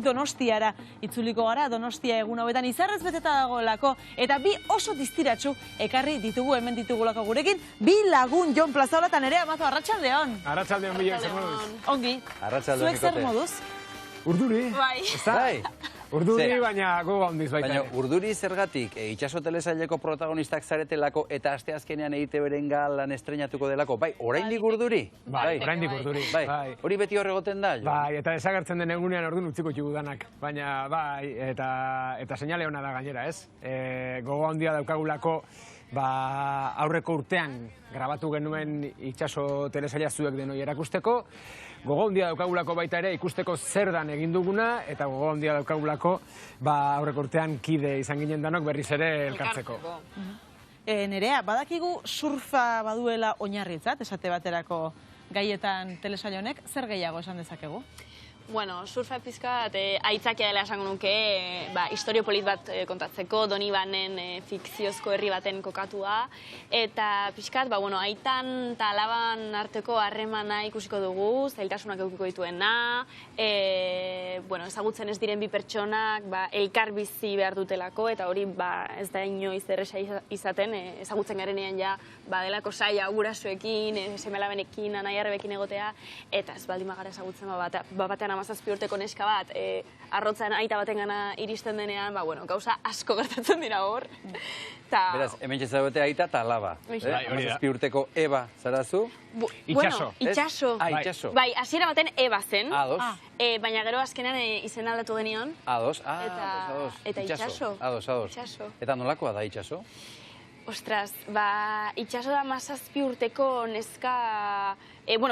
Donostiara itzuliko gara, Donostia egun hauetan izarrez beteta dagoelako, eta bi oso distiratsu ekarri ditugu hemen ditugulako gurekin, bi lagun Jon Plazaola eta Nerea Mazo, arratsaldeon. Arratsaldeon, Bila, zer moduz? Ongi. Arratsaldeon, Zuek zer moduz? Urduri. Bai. Bai. Urduri, baina gogo handiz baita. Baina urduri zergatik, itxaso telesaileko protagonistak zaretelako eta asteazkenean EITB-ren lan estreinatuko delako. Bai, oraindik urduri? Bai, oraindik urduri. Bai. Hori beti hor egoten da? Bai, eta desagertzen den egunean orduan utziko txugu danak. Baina, bai, eta seinale hona da gainera, ez? Gogo handia daukagulako, aurreko urtean grabatu genuen itxaso telesaila zuek denoi erakusteko, gogo handia daukagulako baita ere ikusteko zer dan egin duguna, eta gogo handia daukagulako aurreko urtean kide izan ginen danok berriz ere elkartzeko. Nerea, badakigu surfa baduela oinarritzat, esate baterako gaietan telesail honek, zer gehiago esan dezakegu? Bueno, surfa pizkat aitzakia dela esango nuke, historio polit bat kontatzeko, Donibanen fikziozko herri baten kokatua, eta pizkat, aitan eta alaban arteko harremana ikusiko dugu, zailtasunak edukiko dituena, ezagutzen ez diren bi pertsonak elkar bizi behar dutelako, eta hori ez da inoiz erresa izaten, ezagutzen garenean ja badelako saia gurasoekin, seme-alabenekin, anai-arrebekin egotea, eta ez baldin bagara ezagutzen batean 17 urteko neska bat, arrotzan aita baten gana iristen denean, gauza asko gertatzen dira hor. Beraz, hemen txezabete aita eta alaba. 17 urteko Eba zarazu? Itxaso. Itxaso. Itxaso. Bai, hasiera baten Eba zen. Ados. Baina gero azkenean izen aldatu genion. Ados. Eta Itxaso. Ados. Eta nolakoa da Itxaso? Ostras, Itxaso da 17 urteko neska,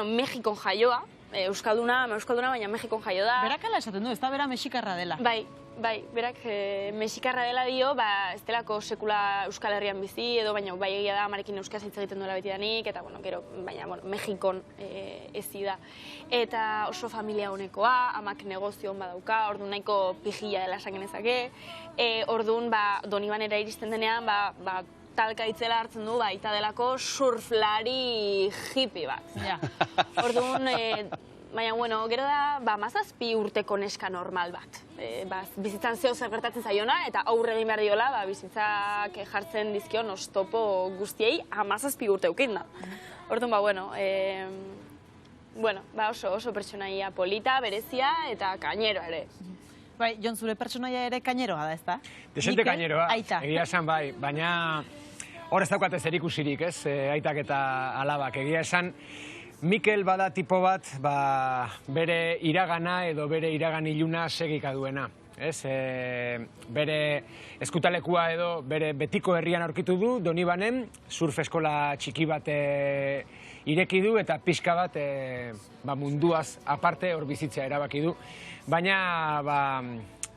Mexikon jaioa. Euskalduna, baina Mexikon jaio da. Berak ala esaten du, ez da bera mexikarra dela. Bai, berak mexikarra dela dio, ez delako sekula Euskal Herrian bizi, edo baina bai egia da, amarekin euskaz hitz egiten duela beti danik, eta gero, Mexikon ezi da. Eta oso familia honekoa, amak negozio hon badauka, orduan nahiko pijila dela esan genezake, orduan Donibanera iristen denean, talka itzela hartzen du, eta delako surflari hippie bat. Orduan, baina, gero da, 17 urteko neska normal bat. Bizitzan zeo zer gertatzen zaiona, eta aurre egin behar diola, bizitzak jartzen dizkion oztopo guztiei 17 urte eukin da. Orduan, oso pertsonaia polita, berezia eta kaineroa ere. Bai, Jon, zure pertsonaia ere kaineroa da, ez da? Desente kaineroa, aita. Egia esan bai, baina hor ez daukate zer ikusirik, ez, aitak eta alabak. Egia esan, Mikel bada tipo bat, bere iragana edo bere iragan iluna segika duena. Bere eskutalekua edo bere betiko herrian aurkitu du, Donibanen, surf eskola txiki bat ireki du eta pixka bat munduaz aparte hor bizitzea erabaki du. Baina,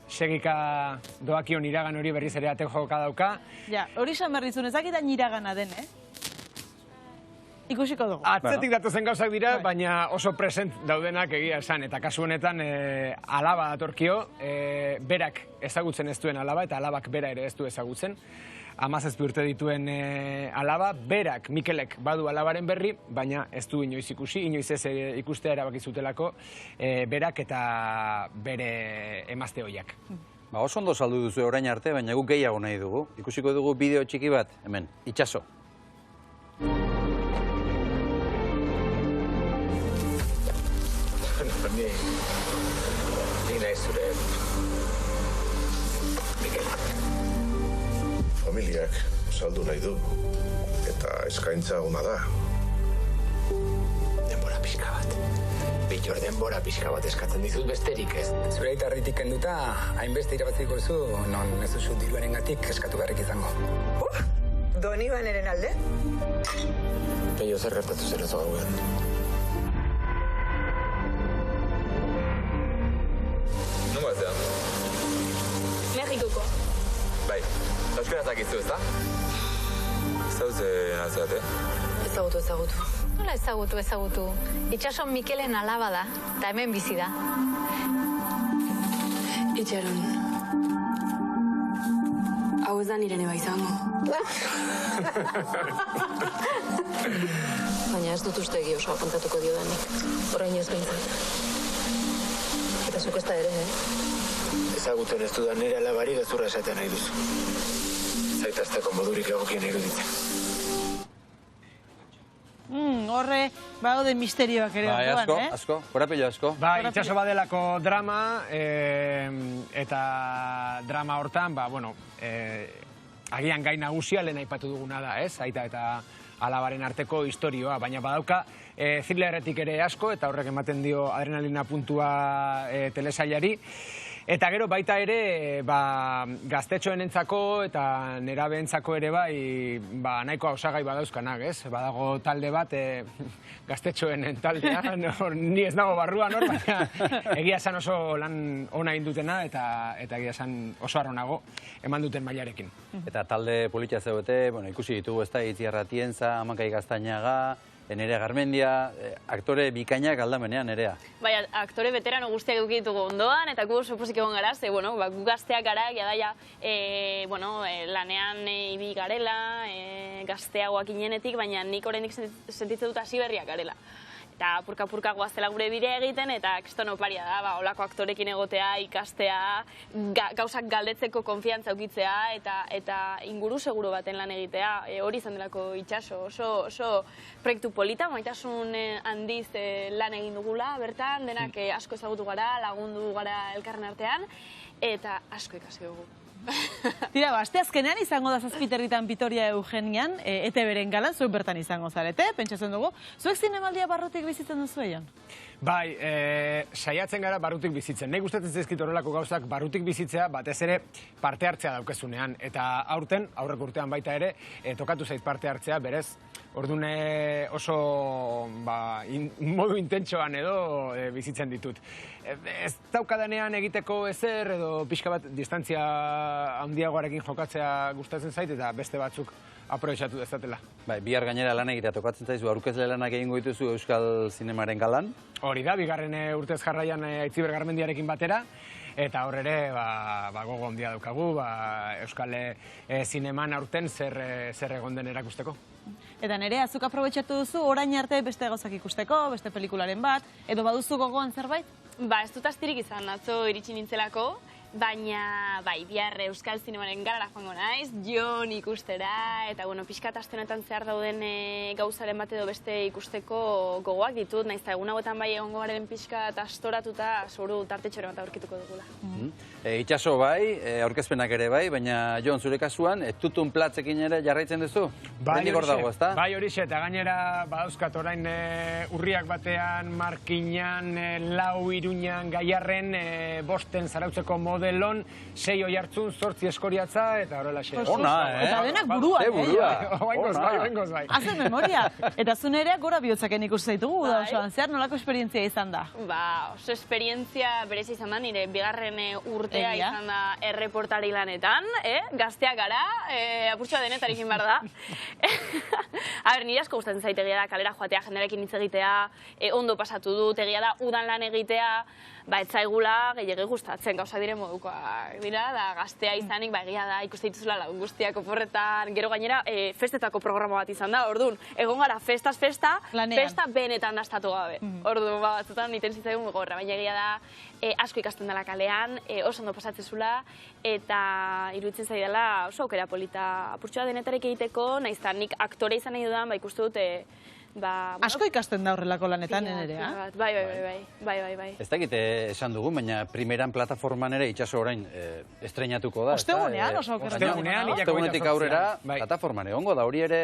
segika doakion iragan hori berriz ere atek joka dauka. Ja, hori esan behar dizun, ezakitan iragana den, Ikusiko dugu. Atzetik datozen gauzak dira, baina oso present daudenak egia esan. Eta kasu honetan, alaba datorkio, berak ezagutzen ez duen alaba, eta alabak bera ere ez du ezagutzen. 17 urte dituen alaba, berak, Mikelek, badu alabaren berri, baina ez du inoiz ikusi, inoiz ez ikustea erabakizutelako, berak eta bere emazte hoiak. Oso ondo saldu duzu orain arte, baina guk gehiago nahi dugu. Ikusiko dugu bideo txiki bat, hemen, Itxaso. Ni nahi zure Mikel. Familiak saldu nahi du, eta eskaintza ona da. Denbora pixka bat. Bitxor, denbora pixka bat eskatzen dizut besterik ez. Zure aita harritik kenduta, hainbeste irabaziko zu, non ez duzu diruaren gatik eskatu beharrik izango. Donibaneren alde? Peio zer gertatu zer ez gauean. Nungo ez da? Mexikoko. Bai, euskara zakizu ez da? Zauze nazeate? Ezagutu. Nola ezagutu? Itxaso Mikelen alaba da, eta hemen bizi da. Itxaron. Hau ez da nire neba izango. Baina ez dut uste egi osoa kontatuko dio denik. Orain ez behintzat. Eta Zuk ez da ere, Ezaguten ez dudan nire alabari gezurra esaten nahi duzu. Zaitazteko modurik egokien iruditzen. Horre, bagaude misterioak ere. Bai, orduan, asko, korapilo asko. Bai, itxaso badelako drama, eta drama hortan, agian gai nagusia lehen aipatu duguna da, ez? Aita eta alabaren arteko istorioa, baina badauka thrillerretik ere asko, eta horrek ematen dio adrenalina puntua telesailari. Eta gero baita ere gaztetxoen entzako eta nerabeentzako ere nahikoa osagai badauzkanak, ez? Badago talde bat, gaztetxoen taldea, ni ez nago barruan hor, baina egia esan oso lan ona indutena eta egia esan oso arronago eman duten mailarekin. Eta talde politia zeuete, ikusi ditugu ez da, Itziar Atienza, Amankai Gaztañaga, Nerea Garmendia, aktore bikainak aldamenean, Nerea. Bai, aktore veterano guztiak dukitugu ondoan, eta gu oso pozik egon gara, gu gazteak gara, jadaia, lanean ibi garela, gazteagoak inenetik, baina nik oraindik sentitzen dut hasi berriak garela. Eta purka-purka guaztela gure bidea egiten, eta kriston oparia da, olako aktorekin egotea, ikastea, gauzak galdetzeko konfiantza ukitzea, eta inguru seguro baten lan egitea. Hori izan delako itxaso, oso proiektu polita, maitasun handiz lan egin dugula, bertan, denak asko ezagutu gara, lagundu gara elkarren artean, eta asko ikasi dugu. Tira, asteazkenean izango da Zazpiterritan Vitoria Eugenian, ETB-ren galan, zuek bertan izango zarete, pentsatzen dugu. Zuek zinemaldia barrutik bizitzen duzu eion? Bai, saiatzen gara barrutik bizitzen. Nahi gustatzen zaizkit horrelako gauzak barrutik bizitzea, batez ere parte hartzea daukezunean. Eta aurten, aurrek urtean baita ere, tokatu zait parte hartzea, berez, orduan oso modu intentsoan edo bizitzen ditut. Ez daukadanean egiteko ezer edo pixka bat distantzia handiagoarekin jokatzea gustatzen zait eta beste batzuk aprobetxatu dezatela. Bai, bihar gainera lan egitea tokatzen zaizu, aurkezle lanak egingo dituzu Euskal Zinemaren galan. Hori da, bigarren urtez jarraian Aitziber Garmendiarekin batera, eta hor ere gogo handia daukagu, Euskal Zineman aurten zer egon den erakusteko. Eta Nerea, zuk aprobetxatu duzu, orain arte beste gauzak ikusteko, beste pelikularen bat, edo baduzu gogoan zerbait? Ba, ez dut astirik izan, atzo iritsi nintzelako, baina, bai, bihar Euskal Zinemaren galara joango naiz, Jon ikustera, eta, pixkat aste honetan zehar dauden gauzaren bat edo beste ikusteko gogoak ditut, naiz eta egun hauetan bai egongo garen pixkat astoratuta, seguru tartetxore bat aurkituko dugula. Itxaso bai, aurkezpenak ere bai, baina Jon, zure kasuan, tutun platzekin ere jarraitzen duzu? Hendik hor dago, ezta? Bai, horixe, eta gainera badauzkat orain urriak batean, Markinan, Lau Iruñan, Gaiarren, Bosten Zarautzeko modelon, 6 oihartzun, 8 eskoriatza, eta horrela xe. Ona, Eta denak buruan, Oaingoz bai. Hazen memoria. Eta zu Nerea gora bihotzaken ikusi zaitugu, da osoan, zer nolako esperientzia izan da? Ba, oso esperientzia berezi izan da, nire bigarren urtea izan da erreportari lanetan, gazteak gara, apurtxoa denetarekin behar da. Nire asko gustatzen zait egia da, kalera joatea, jenderekin hitz egitea, ondo pasatu dut, egia da, udan lan egitea, etzaigula gehiagik gustatzen, gauza dire modukoak dira, da gaztea izanik, egia da, ikuste dituzula lagun guztiak oporretan, gero gainera, festetako programa bat izan da, orduan, egon gara festaz festa, festa benetan dastatu gabe. Orduan, batzutan, niten zitzaigun gorra, baina egia da, asko ikasten dela kalean, oso ondo pasatzezula, eta iruditzen zaidala oso aukera polita apurtxoa denetarek egiteko, naizta nik aktore izan nahi dudan, ikuste dut, asko ikasten da horrelako lanetan, Nerea? Bai. Ez dakit esan dugu, baina primeran plataforman ere Itxaso orain estreinatuko da. Ostegunean oso okerra. Ostegunetik aurrera plataforman egongo da, hori ere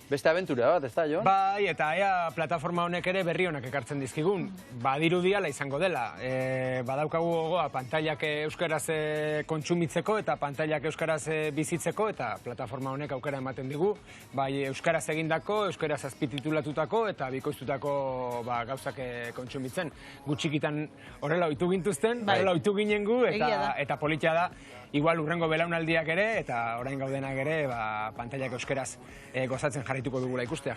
beste abentura bat, ez da, Jon? Bai, eta plataforma honek ere berri honak ekartzen dizkigun. Badiru diala izango dela. Badaukagu gogoa pantailak euskaraz kontsumitzeko eta pantailak euskaraz bizitzeko, eta plataforma honek aukera ematen digu. Bai, euskaraz egindako, euskaraz azpititulatutako eta bikoiztutako gauzak kontsumitzen. Gutxikitan horrela ohitu gintuzten, horrela ohitu ginen gu, eta politia da. Igual urrengo belaunaldiak ere, eta orain gaudenak ere, pantailak euskaraz gozatzen jarraituko dugula ikustea.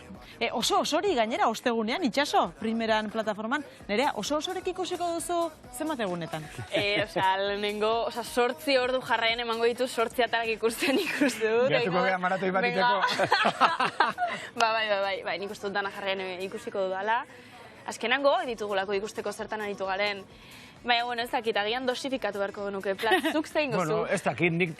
Oso-osori gainera, ostegunean, Itxaso, primeran plataforman. Nerea, oso-osorek ikusiko duzu zenbat egunetan? Lehenengo, 8 ordu jarraien emango ditu, 8 atalak ikusten dut. Gatuko gara maratoi bat iteko. Bai, nik uste dut dana jarraien ikusiko dudala. Azkenango, ditugulako ikusteko zertan aditu garen. Baina, bueno, ez dakit, agian dosifikatu beharko genuke. Zuk zein gozu? Bueno, ez dakit, nik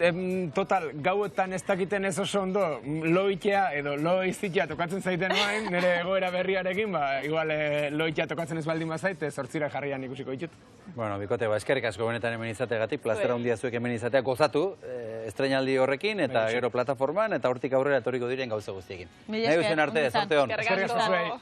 total gauetan ez dakiten ez oso ondo loitea edo loizitea tokatzen zaiten noain, nire egoera berriarekin, igual loitea tokatzen ez baldin bazait, 8 jarrian ikusiko ditut. Bueno, bikote, eskerrik asko benetan hemen izategatik, plazera handia zuek hemen izatea gozatu, estreinaldi horrekin, eta gero plataforman, eta hortik aurrera etorriko diren gauza guztiekin. Nahi duzen arte, zorte hon. Eskerrik asko.